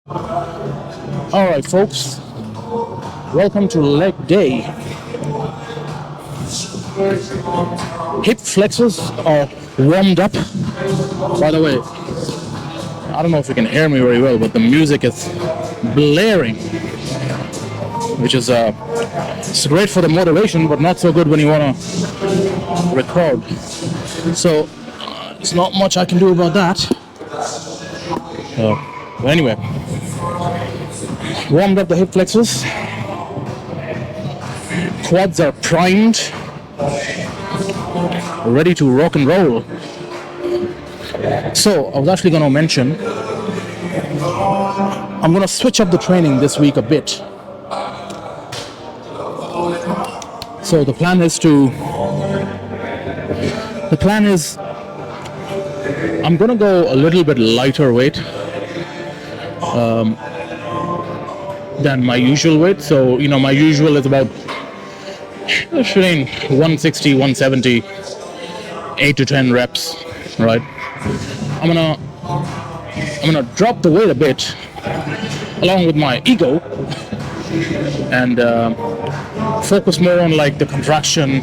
All right, folks, welcome to leg day. Hip flexors are warmed up. By the way, I don't know if you can hear me very well, but the music is blaring, which is it's great for the motivation, but not so good when you want to record. So there's not much I can do about that. But anyway, warmed up the hip flexors. Quads are primed, ready to rock and roll. So I was actually going to mention, I'm going to switch up the training this week a bit. So the plan is I'm going to go a little bit lighter weight than my usual weight. So, my usual is about 160, 170, 8 to 10 reps, right? I'm gonna drop the weight a bit along with my ego and focus more on like the contraction,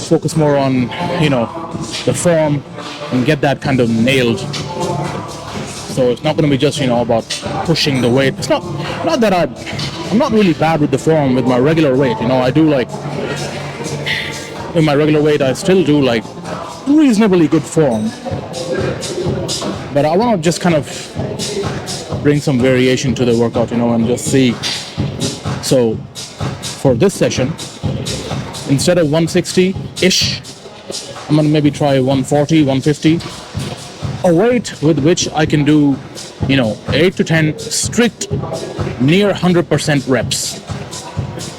focus more on the form and get that kind of nailed. So it's not going to be just about pushing the weight. It's not that I'm not really bad with the form with my regular weight. I do like with my regular weight I still do like reasonably good form. But I want to just kind of bring some variation to the workout, and just see. So for this session, instead of 160-ish, I'm going to maybe try 140, 150. A weight with which I can do, 8 to 10 strict, near 100% reps.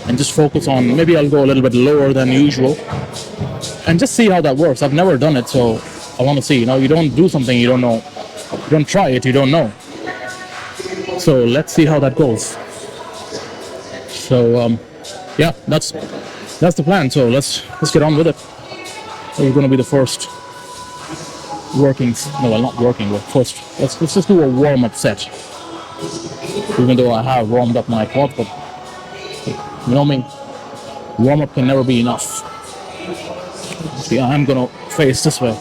And just focus on, maybe I'll go a little bit lower than usual. And just see how that works. I've never done it, so I want to see. You don't do something you don't know. You don't try it, you don't know. So let's see how that goes. So, yeah, that's the plan. So let's get on with it. We're going to be the first not working, but first let's just do a warm-up set. Even though I have warmed up my quad, but warm-up can never be enough. See, I'm gonna face this way.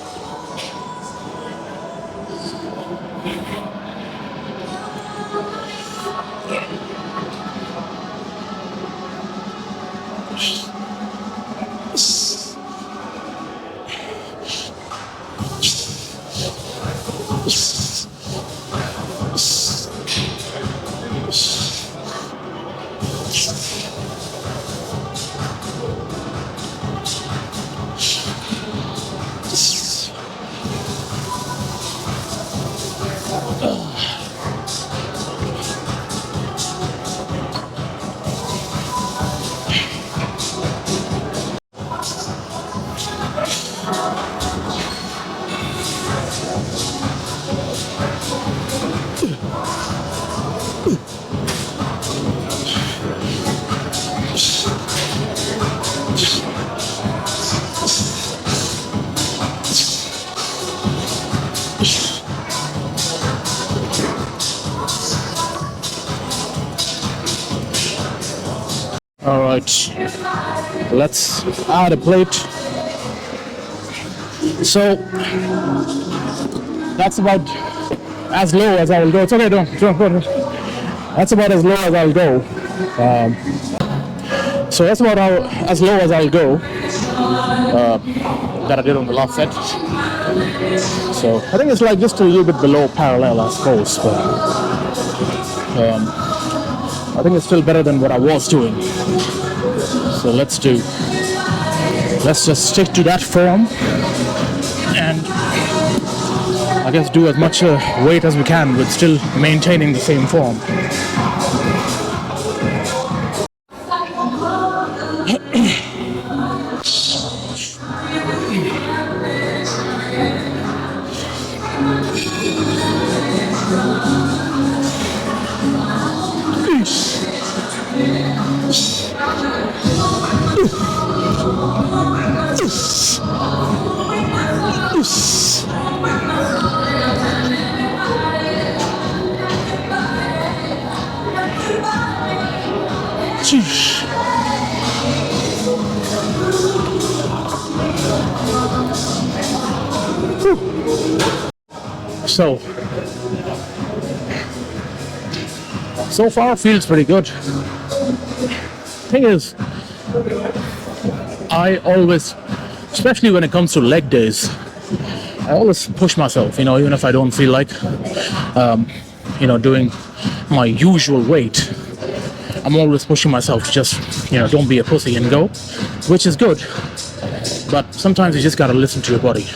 All right, let's add a plate. So that's about as low as I will go. It's okay, don't. That's about as low as I'll go. So that's about as low as I'll go that I did on the last set. So I think it's like just a little bit below parallel, I suppose. But I think it's still better than what I was doing. So let's just stick to that form and I guess do as much weight as we can with still maintaining the same form. So, so far feels pretty good. Thing is, I always, especially when it comes to leg days, I always push myself, even if I don't feel like, doing my usual weight. I'm always pushing myself to just, don't be a pussy and go, which is good. But sometimes you just gotta listen to your body,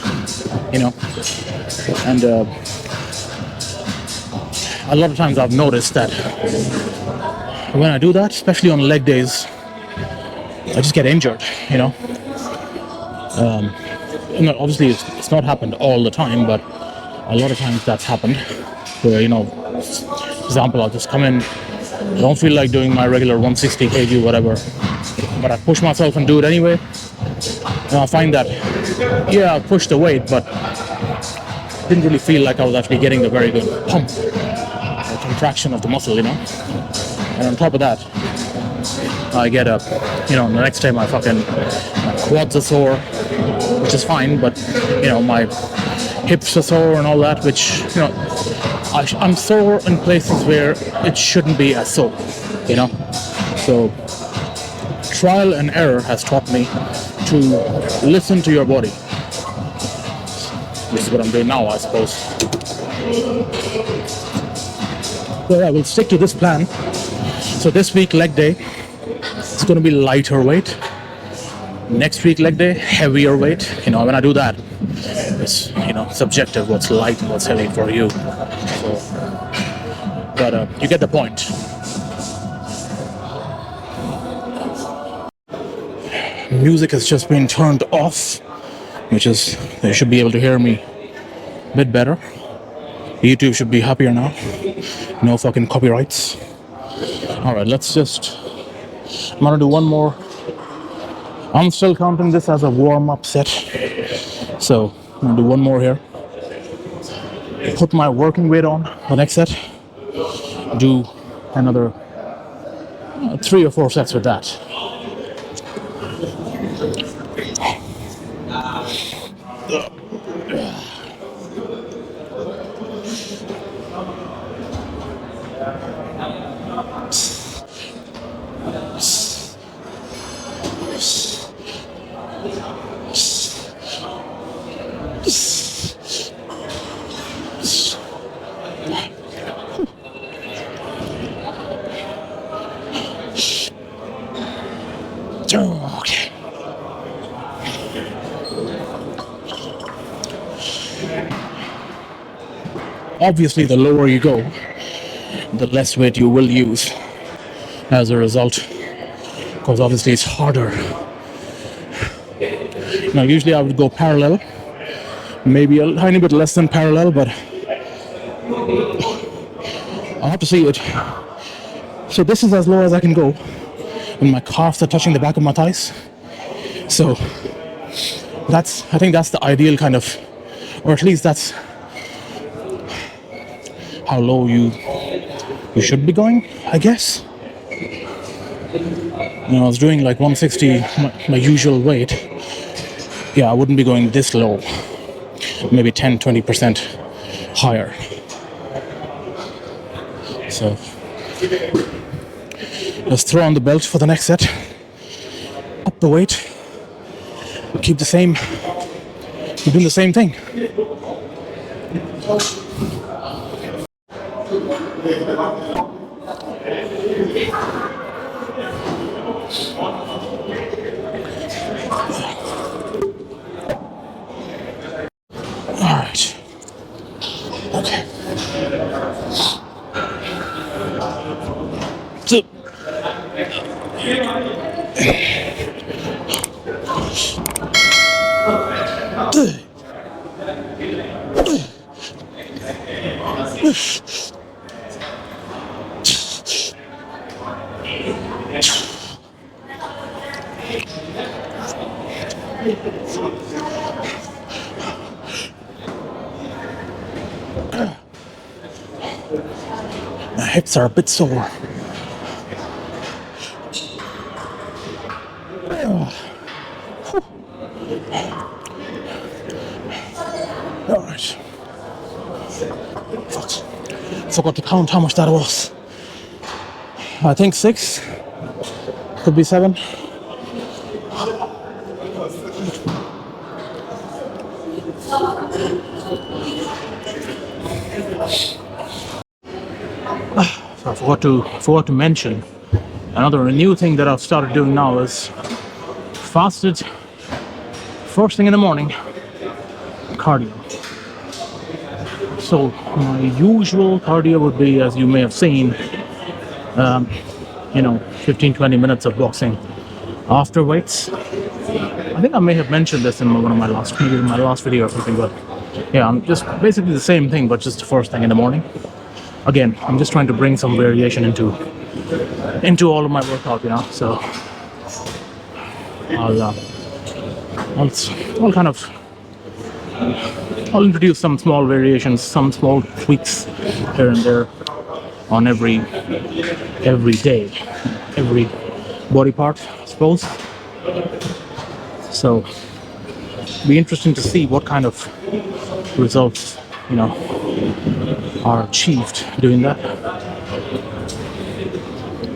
And a lot of times I've noticed that when I do that, especially on leg days, I just get injured, Obviously, it's not happened all the time, but a lot of times that's happened. Where, for example, I'll just come in, I don't feel like doing my regular 160 kg, whatever, but I push myself and do it anyway. And I find that, I pushed the weight, but didn't really feel like I was actually getting a very good pump or contraction of the muscle, And on top of that, I get the next time my quads are sore, which is fine, but my hips are sore and all that, which I'm sore in places where it shouldn't be as sore, So trial and error has taught me to listen to your body. This is what I'm doing now, I suppose. So yeah, we'll stick to this plan. So this week, leg day, it's going to be lighter weight. Next week, leg day, heavier weight. When I do that, it's, subjective what's light and what's heavy for you. So, but you get the point. Music has just been turned off, which is, they should be able to hear me a bit better. YouTube should be happier now. No fucking copyrights. Alright, I'm gonna do one more. I'm still counting this as a warm-up set. So, I'm gonna do one more here. Put my working weight on the next set. Do another 3 or 4 sets with that. Okay. Obviously, the lower you go, the less weight you will use as a result, because obviously it's harder. Now, usually I would go parallel, maybe a tiny bit less than parallel, but I'll have to see it. So this is as low as I can go when my calves are touching the back of my thighs. So I think that's the ideal kind of, or at least that's how low you should be going, I guess. I was doing like 160, my usual weight. Yeah, I wouldn't be going this low. Maybe 10-20% higher. So let's throw on the belt for the next set. Up the weight. Keep the same. Keep doing the same thing. All right. Okay. So. My hips are a bit sore. forgot to count how much that was. I think 6, could be 7. So I forgot to mention another new thing that I've started doing now is fasted first thing in the morning cardio. So my usual cardio would be, as you may have seen, 15-20 minutes of boxing after weights. I think I may have mentioned this in one of my last, maybe in my last video or something, but yeah, I'm just basically the same thing, but just the first thing in the morning. Again, I'm just trying to bring some variation into all of my workout, so I'll introduce some small variations, some small tweaks here and there on every day, every body part, I suppose. So be interesting to see what kind of results are achieved doing that.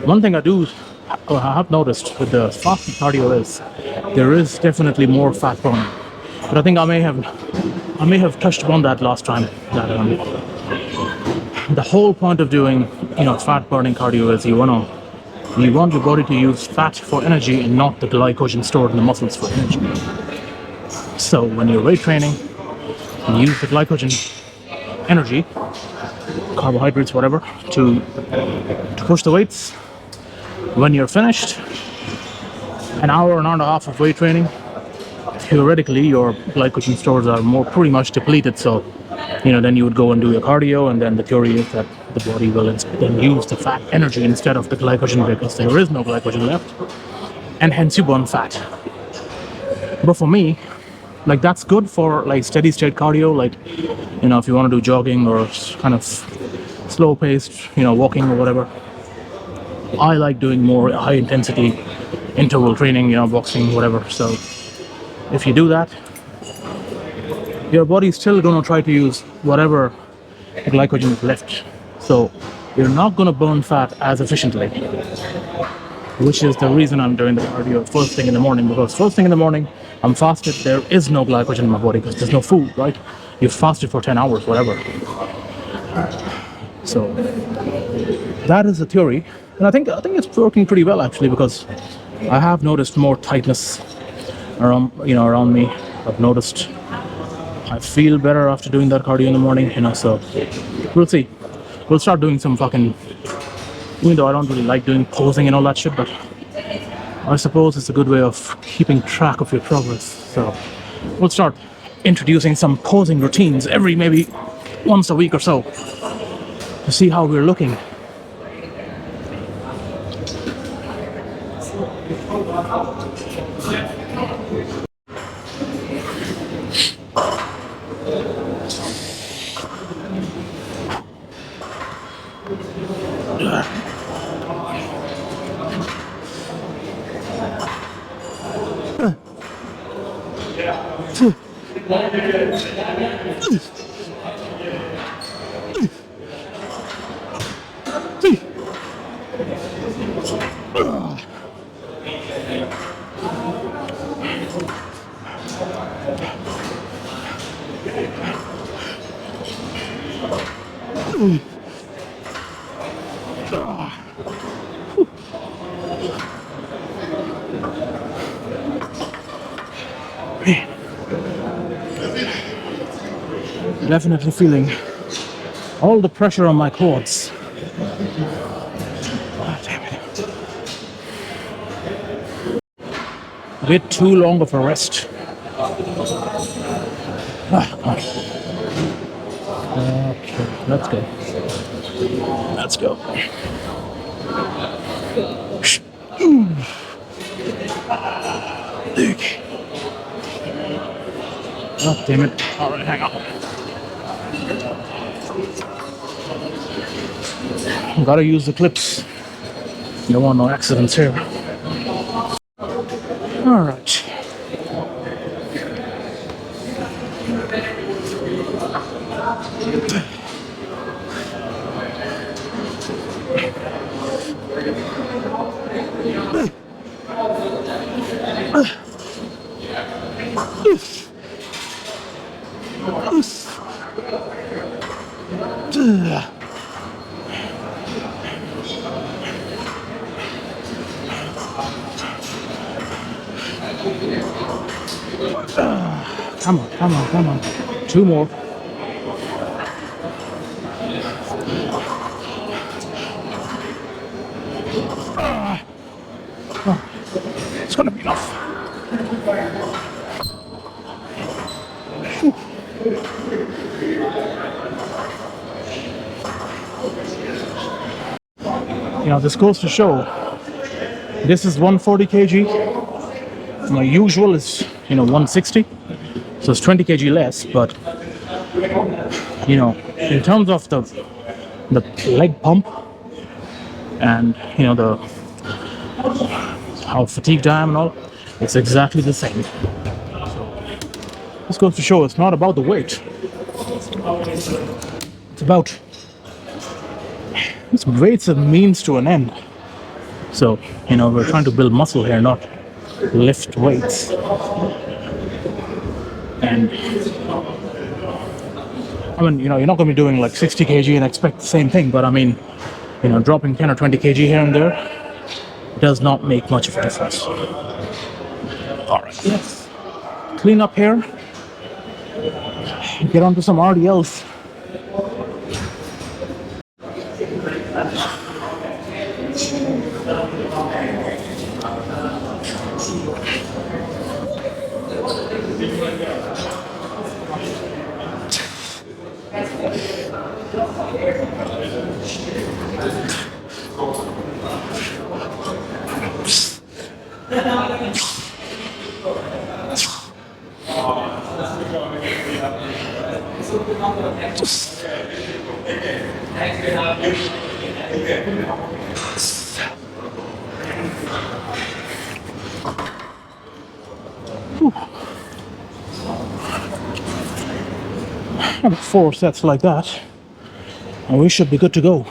One thing I have noticed with the fasted cardio is there is definitely more fat burning, but I think I may have touched upon that last time, that the whole point of doing fat burning cardio is you want your body to use fat for energy and not the glycogen stored in the muscles for energy. So when you're weight training, you use the glycogen energy, carbohydrates, whatever, to push the weights. When you're finished, an hour and a half of weight training, theoretically your glycogen stores are pretty much depleted, so then you would go and do your cardio, and then the theory is that the body will then use the fat energy instead of the glycogen, because there is no glycogen left, and hence you burn fat. But for me, that's good for steady state cardio, if you want to do jogging or kind of slow paced walking or whatever. I like doing more high intensity interval training, boxing, whatever. So if you do that, your body's still going to try to use whatever glycogen is left. So you're not going to burn fat as efficiently, which is the reason I'm doing the cardio first thing in the morning, because first thing in the morning, I'm fasted, there is no glycogen in my body because there's no food, right? You've fasted for 10 hours, whatever. So that is the theory. And I think it's working pretty well, actually, because I have noticed more tightness around me. I've noticed I feel better after doing that cardio in the morning, so we'll see. We'll start doing some fucking, even though I don't really like doing posing and all that shit, but I suppose it's a good way of keeping track of your progress. So we'll start introducing some posing routines maybe once a week or so to see how we're looking. Definitely feeling all the pressure on my quads. Oh, damn it. A bit too long of a rest. Okay, let's go. Let's go. Okay. Oh, damn it. All right, hang on. Gotta use the clips. You don't want no accidents here. All right. Come on, come on, come on. 2 more. It's gonna be enough. You know, this goes to show, this is 140 kg. My usual is, 160. So it's 20 kg less, but, in terms of the leg pump and, how fatigued I am and all, it's exactly the same. So this goes to show it's not about the weight. It's about, this weight's a means to an end. So, we're trying to build muscle here, not lift weights. And I mean, you're not going to be doing like 60 kg and expect the same thing, but I mean, dropping 10 or 20 kg here and there does not make much of a difference. All right, let's clean up here, get onto some RDLs. About 4 sets like that, and we should be good to go.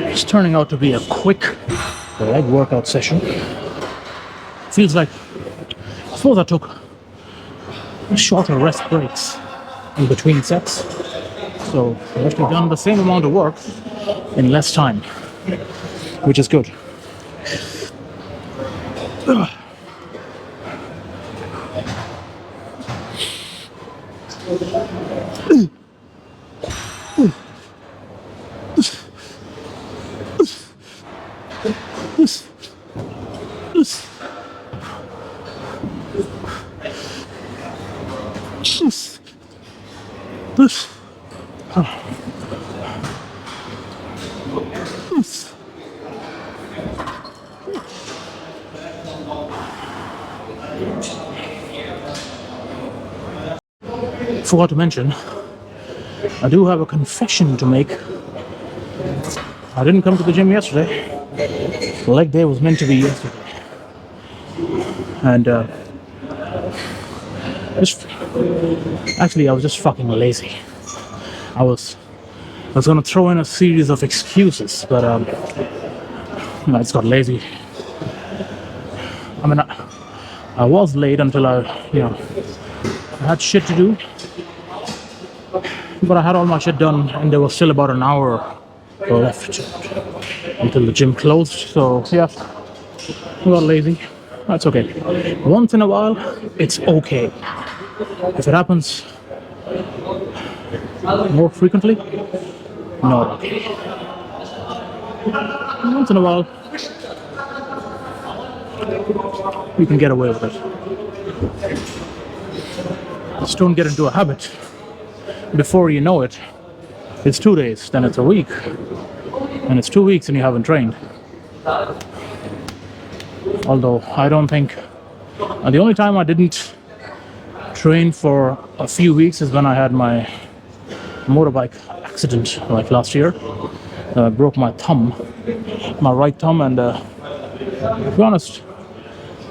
It's turning out to be a quick leg workout session. Feels like, I suppose I took shorter rest breaks in between sets, so I've actually done the same amount of work in less time, which is good. Forgot to mention, I do have a confession to make. I didn't come to the gym yesterday. Leg day was meant to be yesterday. And I was just fucking lazy. I was gonna throw in a series of excuses, but I just got lazy. I mean, I was late until I had shit to do, but I had all my shit done, and there was still about an hour left until the gym closed. So yeah, I got lazy. That's okay. Once in a while, it's okay. If it happens more frequently, not okay. Once in a while, you can get away with it. Just don't get into a habit. Before you know it, it's 2 days, then it's a week, and it's 2 weeks and you haven't trained. Although I don't think, the only time I didn't train for a few weeks is when I had my motorbike accident, like last year. I broke my thumb, my right thumb, and to be honest,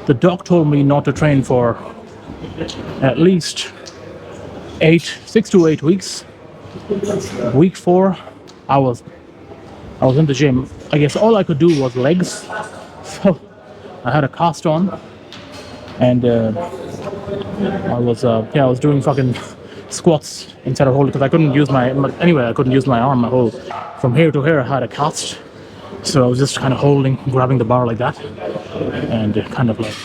the doc told me not to train for at least 6 to 8 weeks. Week 4, I was in the gym. I guess all I could do was legs, so I had a cast on, and I was doing fucking squats instead of holding, because I couldn't use I couldn't use my arm. From here to here I had a cast, so I was just kind of grabbing the bar like that, and kind of like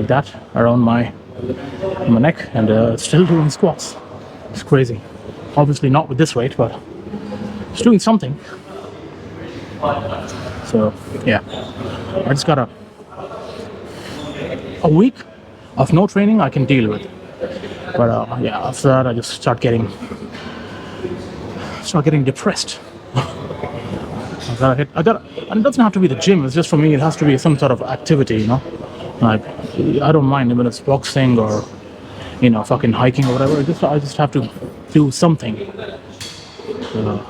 that around my neck, and still doing squats. It's crazy. Obviously not with this weight, but it's doing something. So yeah, I just got a week of no training I can deal with, but yeah, after that I just start getting depressed. And it doesn't have to be the gym. It's just, for me, it has to be some sort of activity, like, I don't mind if it's boxing or fucking hiking or whatever. I just have to do something.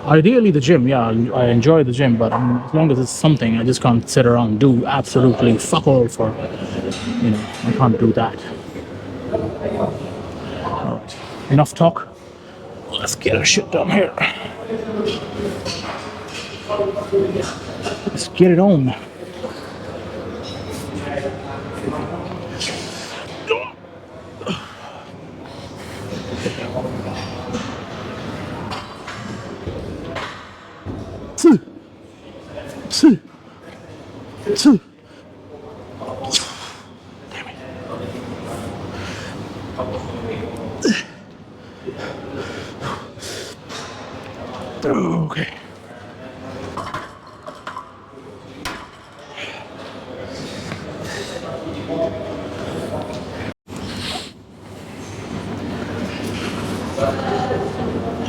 Ideally the gym, yeah, I enjoy the gym, but as long as it's something, I just can't sit around and do absolutely fuck all for, I can't do that. Alright, enough talk. Let's get our shit done here. Let's get it on. Damn it. Okay.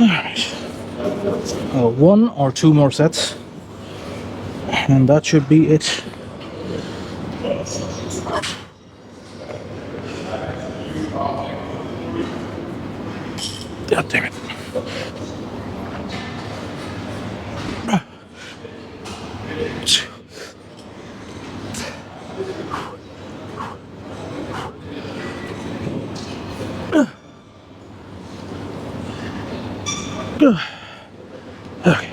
Alright. 1 or 2 more sets, and that should be it. God damn it. Okay.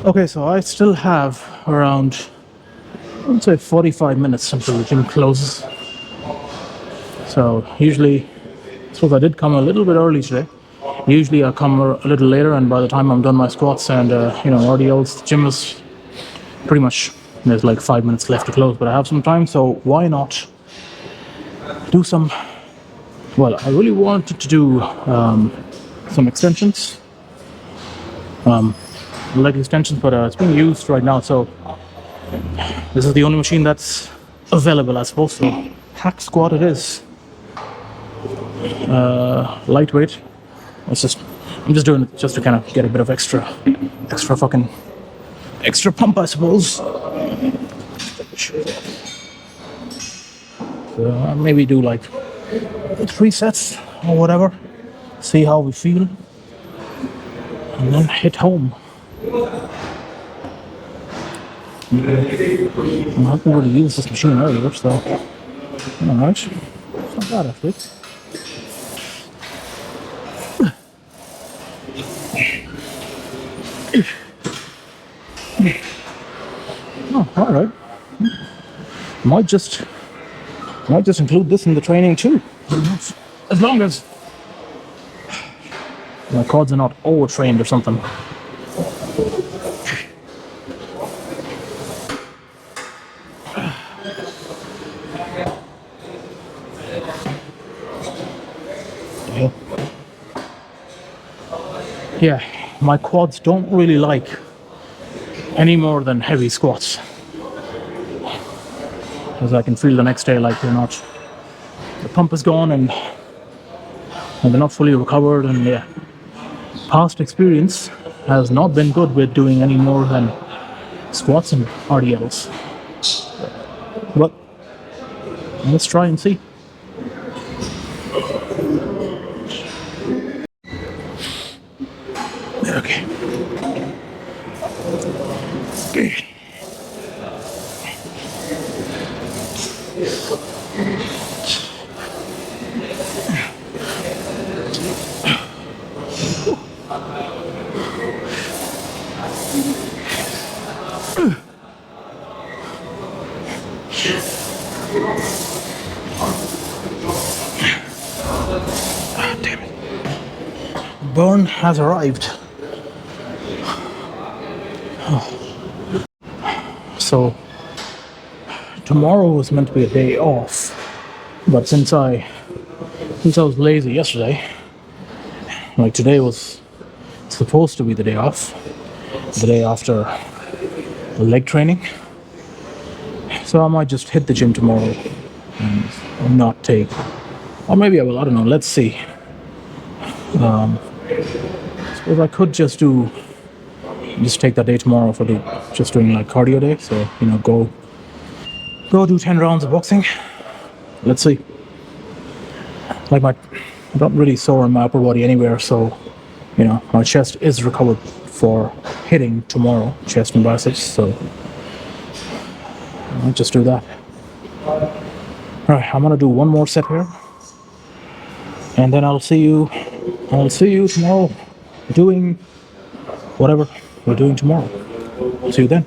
Okay, so I still have around, I'd say, 45 minutes until the gym closes. So usually, I suppose I did come a little bit early today. Usually I come a little later, and by the time I'm done my squats and already else, the gym is pretty much, there's like 5 minutes left to close, but I have some time, so why not do some, well, I really wanted to do some extensions, leg extensions, but it's being used right now, so this is the only machine that's available, I suppose. So hack squat it is. Lightweight. I'm just doing it just to kind of get a bit of extra pump, I suppose. So maybe do like 3 sets or whatever, see how we feel, and then hit home. I haven't really used this machine earlier, so alright, it's not bad actually. Oh, alright. Might just include this in the training too, as long as my quads are not overtrained or something. Yeah, my quads don't really like any more than heavy squats, because I can feel the next day like the pump is gone and they're not fully recovered, and yeah, past experience has not been good with doing any more than squats and RDLs. But let's try and see. Okay. Damn it. Burn has arrived. So tomorrow was meant to be a day off, but since I was lazy yesterday, like today was supposed to be the day off, the day after leg training. So I might just hit the gym tomorrow and not take, or maybe I will. I don't know. Let's see. Suppose I could just take that day tomorrow for just doing like cardio day. So go do 10 rounds of boxing. Let's see. Like I don't really sore in my upper body anywhere, so my chest is recovered for hitting tomorrow, chest and biceps. So I'll just do that. All right, I'm gonna do one more set here, and then I'll see you tomorrow doing whatever we're doing tomorrow. See you then.